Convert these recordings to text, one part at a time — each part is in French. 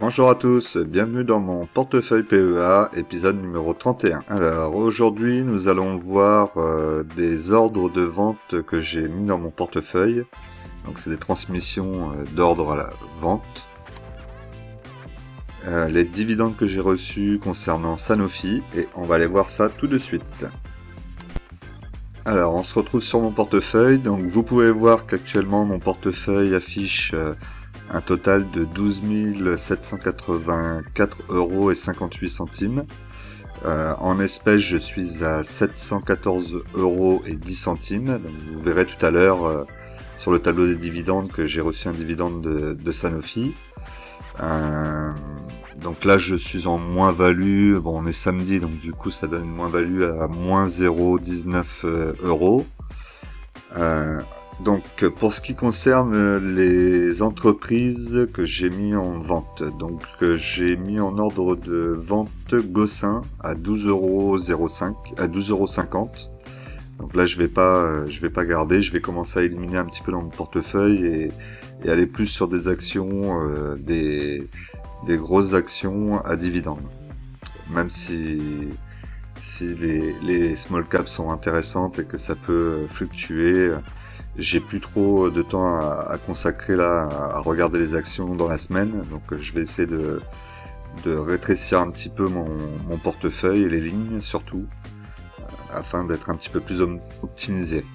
Bonjour à tous, bienvenue dans mon portefeuille PEA, épisode numéro 31. Alors aujourd'hui nous allons voir des ordres de vente que j'ai mis dans mon portefeuille. Donc c'est des transmissions d'ordre à la vente. Les dividendes que j'ai reçus concernant Sanofi, et on va aller voir ça tout de suite. Alors on se retrouve sur mon portefeuille, donc vous pouvez voir qu'actuellement mon portefeuille affiche un total de 12 784,58 €. En espèces, je suis à 714,10 €. Donc, vous verrez tout à l'heure sur le tableau des dividendes que j'ai reçu un dividende de Sanofi. Donc là, je suis en moins-value. Bon, on est samedi, donc du coup, ça donne une moins-value à moins 0,19 €. Donc pour ce qui concerne les entreprises que j'ai mis en vente, donc j'ai mis en ordre de vente Gossin à 12,05 €, à 12,50 €. Donc là je vais pas garder, je vais commencer à éliminer un petit peu dans mon portefeuille et aller plus sur des actions, des grosses actions à dividendes. Même si les small caps sont intéressantes et que ça peut fluctuer. J'ai plus trop de temps à consacrer là à regarder les actions dans la semaine, donc je vais essayer de rétrécir un petit peu mon portefeuille et les lignes surtout, afin d'être un petit peu plus optimisé.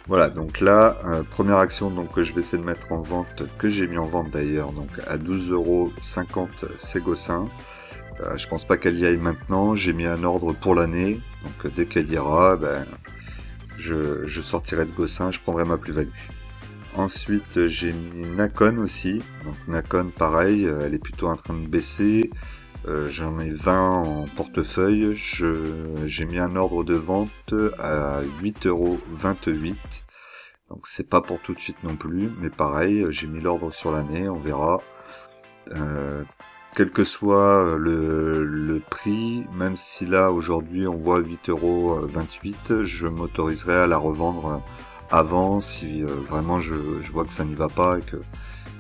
Voilà, donc là, première action donc que je vais essayer de mettre en vente, que j'ai mis en vente d'ailleurs, donc à 12,50 €, c'est Gossin. Je pense pas qu'elle y aille maintenant, j'ai mis un ordre pour l'année, donc dès qu'elle ira, je sortirai de Gossin, je prendrai ma plus-value. Ensuite, j'ai mis Nacon aussi. Donc Nacon, pareil, elle est plutôt en train de baisser. J'en ai 20 en portefeuille. J'ai mis un ordre de vente à 8,28 €. Donc c'est pas pour tout de suite non plus, mais pareil, j'ai mis l'ordre sur l'année, on verra. Quel que soit le prix, même si là aujourd'hui on voit 8,28 €, je m'autoriserai à la revendre avant si vraiment je vois que ça n'y va pas et que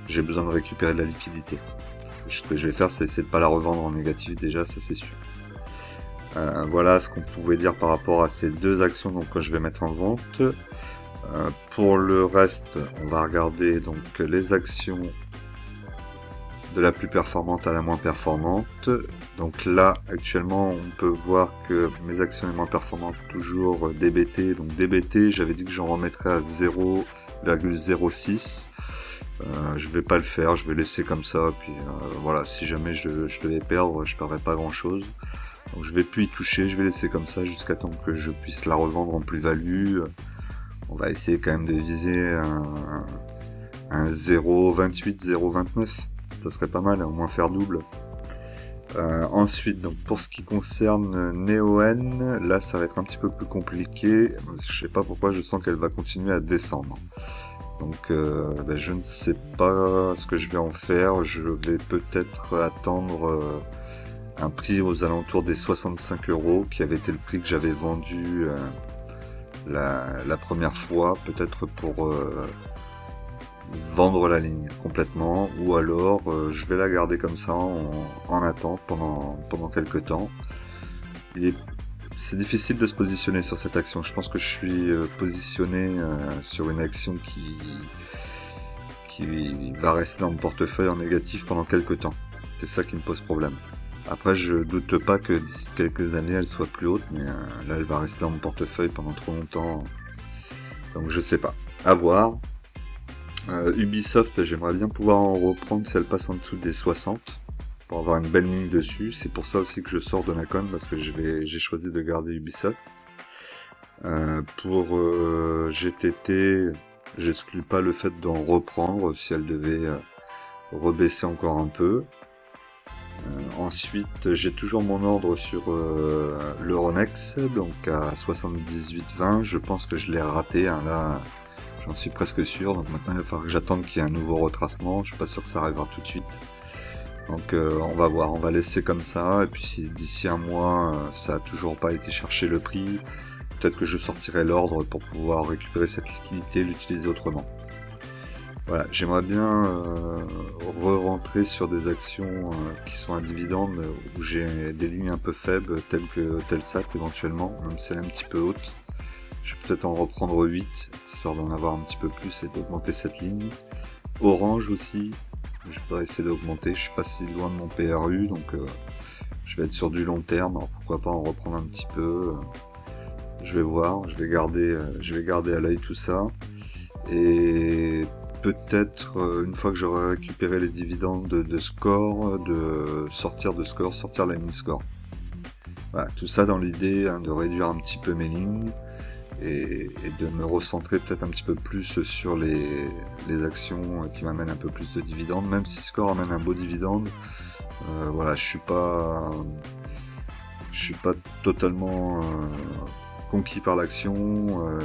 j'ai besoin de récupérer de la liquidité. Ce que je vais faire, c'est essayer de pas la revendre en négatif déjà, ça c'est sûr. Voilà ce qu'on pouvait dire par rapport à ces deux actions donc, que je vais mettre en vente. Pour le reste, on va regarder donc les actions de la plus performante à la moins performante. Donc là, actuellement, on peut voir que mes actions les moins performantes, toujours DBT. Donc DBT, j'avais dit que j'en remettrais à 0,06. Je vais pas le faire, je vais laisser comme ça. Puis voilà, si jamais je devais perdre, je perdrais pas grand chose. Donc je vais plus y toucher, je vais laisser comme ça jusqu'à temps que je puisse la revendre en plus-value. On va essayer quand même de viser un 0,28, 0,29. Ça serait pas mal, au moins faire double. Ensuite, donc pour ce qui concerne Neoen, là ça va être un petit peu plus compliqué. Je sais pas pourquoi, je sens qu'elle va continuer à descendre. Donc je ne sais pas ce que je vais en faire. Je vais peut-être attendre un prix aux alentours des 65 €, qui avait été le prix que j'avais vendu la première fois, peut-être pour vendre la ligne complètement, ou alors je vais la garder comme ça en attente pendant quelques temps. C'est difficile de se positionner sur cette action. Je pense que je suis positionné sur une action qui va rester dans mon portefeuille en négatif pendant quelques temps. C'est ça qui me pose problème. Après, je doute pas que d'ici quelques années elle soit plus haute, mais là elle va rester dans mon portefeuille pendant trop longtemps. Donc je sais pas. À voir. Ubisoft, j'aimerais bien pouvoir en reprendre si elle passe en dessous des 60 pour avoir une belle ligne dessus. C'est pour ça aussi que je sors de Nacon, parce que j'ai choisi de garder Ubisoft. Pour GTT, j'exclus pas le fait d'en reprendre si elle devait rebaisser encore un peu. Ensuite, j'ai toujours mon ordre sur l'Euronext, donc à 78,20. Je pense que je l'ai raté, hein, là. J'en suis presque sûr, donc maintenant il va falloir que j'attende qu'il y ait un nouveau retracement. Je suis pas sûr que ça arrivera tout de suite. Donc on va voir, on va laisser comme ça. Et puis si d'ici un mois ça a toujours pas été chercher le prix, peut-être que je sortirai l'ordre pour pouvoir récupérer cette liquidité et l'utiliser autrement. Voilà, j'aimerais bien re-rentrer sur des actions qui sont à dividende où j'ai des lignes un peu faibles telles que Telsat éventuellement, même si elle est un petit peu haute. Je vais peut-être en reprendre 8, histoire d'en avoir un petit peu plus et d'augmenter cette ligne. Orange aussi, je voudrais essayer d'augmenter, je suis pas si loin de mon PRU, donc je vais être sur du long terme, alors pourquoi pas en reprendre un petit peu. Je vais voir, je vais garder à l'œil tout ça. Et peut-être, une fois que j'aurai récupéré les dividendes de score, de sortir la ligne score. Voilà, tout ça dans l'idée de réduire un petit peu mes lignes et de me recentrer peut-être un petit peu plus sur les actions qui m'amènent un peu plus de dividendes, même si score amène un beau dividende. Voilà, je suis pas totalement conquis par l'action.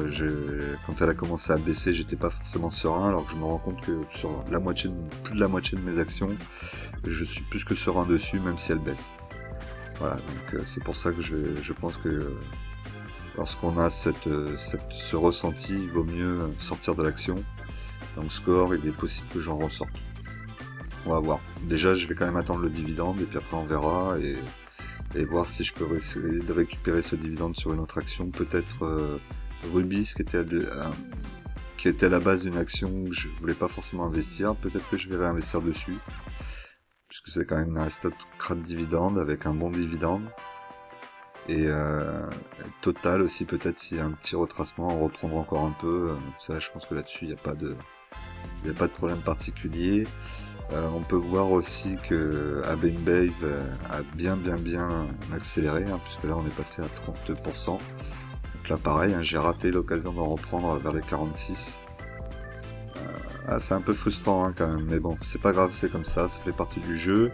Quand elle a commencé à baisser, j'étais pas forcément serein, alors que je me rends compte que sur plus de la moitié de mes actions, je suis plus que serein dessus, même si elle baisse. Voilà, donc c'est pour ça que je pense que lorsqu'on a ce ressenti, il vaut mieux sortir de l'action. Donc score, il est possible que j'en ressorte. On va voir. Déjà, je vais quand même attendre le dividende et puis après on verra et voir si je peux essayer de récupérer ce dividende sur une autre action. Peut-être Rubis, qui était à la base d'une action que je voulais pas forcément investir. Peut-être que je vais réinvestir dessus, puisque c'est quand même une aristocrate dividende avec un bon dividende. Et Total aussi, peut-être s'il y a un petit retracement, on reprendra encore un peu. Ça, je pense que là-dessus, il n'y a pas de problème particulier. On peut voir aussi que Abenbave a bien accéléré, puisque là on est passé à 30%. Donc là pareil, j'ai raté l'occasion d'en reprendre vers les 46. C'est un peu frustrant quand même, mais bon, c'est pas grave, c'est comme ça fait partie du jeu.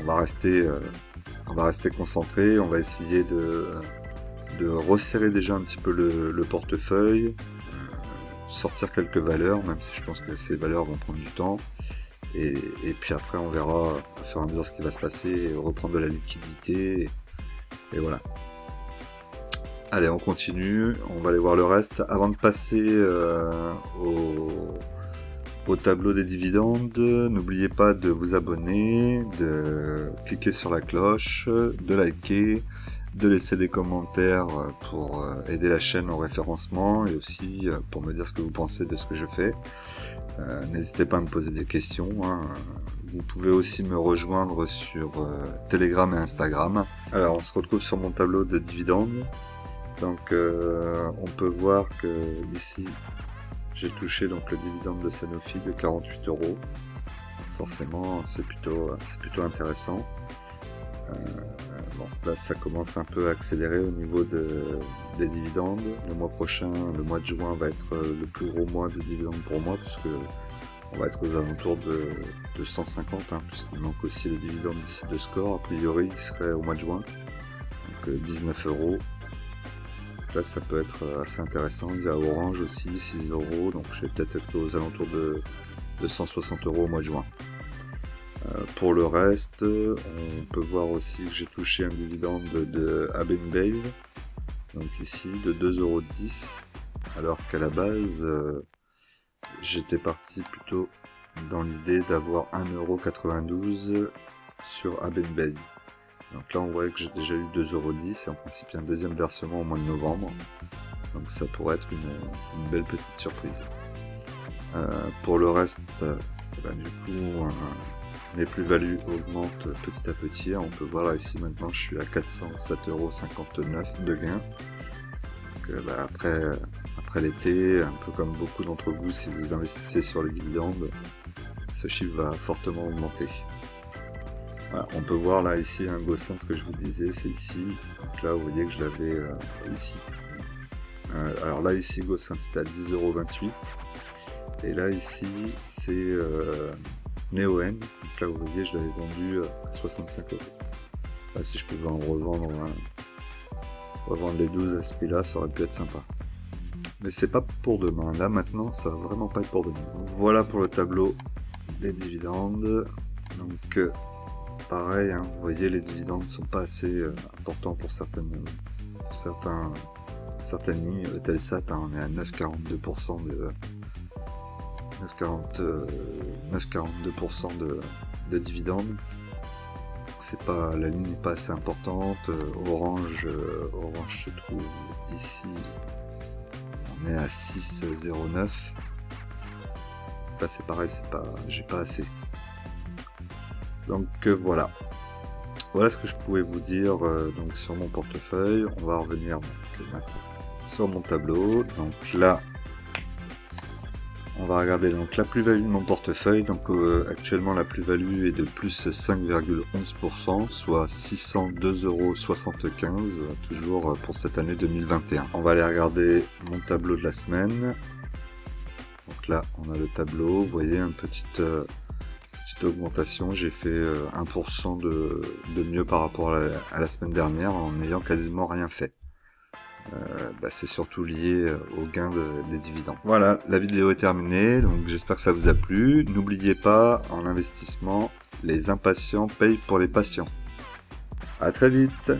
On va rester concentré, on va essayer de resserrer déjà un petit peu le portefeuille, sortir quelques valeurs, même si je pense que ces valeurs vont prendre du temps. Et puis après on verra au fur et à mesure ce qui va se passer, et reprendre de la liquidité, et voilà. Allez, on continue, on va aller voir le reste. Avant de passer au tableau des dividendes, n'oubliez pas de vous abonner, de cliquer sur la cloche, de liker, de laisser des commentaires pour aider la chaîne au référencement et aussi pour me dire ce que vous pensez de ce que je fais. N'hésitez pas à me poser des questions. Vous pouvez aussi me rejoindre sur Telegram et Instagram. Alors on se retrouve sur mon tableau de dividendes. Donc on peut voir que ici j'ai touché donc le dividende de Sanofi de 48 €. Forcément c'est plutôt intéressant. Bon, là ça commence un peu à accélérer au niveau des dividendes. Le mois prochain, le mois de juin va être le plus gros mois de dividendes pour moi, puisque on va être aux alentours de 150, puisqu'il manque aussi le dividende d'ici de score. A priori il serait au mois de juin, donc 19 €. Là ça peut être assez intéressant. Il y a Orange aussi, 6 €, donc je vais peut-être être aux alentours de 160 € au mois de juin. Pour le reste, on peut voir aussi que j'ai touché un dividende de Abenbave, donc ici de 2,10 €, alors qu'à la base j'étais parti plutôt dans l'idée d'avoir 1,92 € sur Abenbave. Donc là on voit que j'ai déjà eu 2,10 € et en principe il y a un deuxième versement au mois de novembre, donc ça pourrait être une belle petite surprise. Pour le reste, du coup mes plus-values augmentent petit à petit. On peut voir là ici maintenant je suis à 407,59 € de gain. Donc, après l'été, un peu comme beaucoup d'entre vous, si vous investissez sur les dividendes, ce chiffre va fortement augmenter. Voilà, on peut voir là ici un Gossin, ce que je vous disais, c'est ici. Donc là vous voyez que je l'avais ici. Alors là ici Gossin c'était à 10,28 €. Et là ici c'est Neoen, donc là vous voyez je l'avais vendu à 65 €. Là si je pouvais en revendre les 12 à ce prix là, ça aurait pu être sympa. Mais c'est pas pour demain, là maintenant ça va vraiment pas être pour demain. Voilà pour le tableau des dividendes. Donc pareil, vous voyez les dividendes ne sont pas assez importants pour certaines lignes. Telsat, on est à 9,42% 9,42% de dividendes. C'est pas, la ligne n'est pas assez importante. Orange se trouve ici. On est à 6,09. Bah, c'est pareil, j'ai pas assez. Donc voilà. Voilà ce que je pouvais vous dire donc sur mon portefeuille. On va revenir donc, sur mon tableau. Donc là, on va regarder donc la plus-value de mon portefeuille. Donc actuellement la plus-value est de plus 5,11%, soit 602,75 €, toujours pour cette année 2021. On va aller regarder mon tableau de la semaine. Donc là, on a le tableau. Vous voyez une petite augmentation. J'ai fait 1% de mieux par rapport à la semaine dernière en n'ayant quasiment rien fait. C'est surtout lié au gain des dividendes. Voilà, la vidéo est terminée, donc j'espère que ça vous a plu. N'oubliez pas, en investissement, les impatients payent pour les patients. À très vite.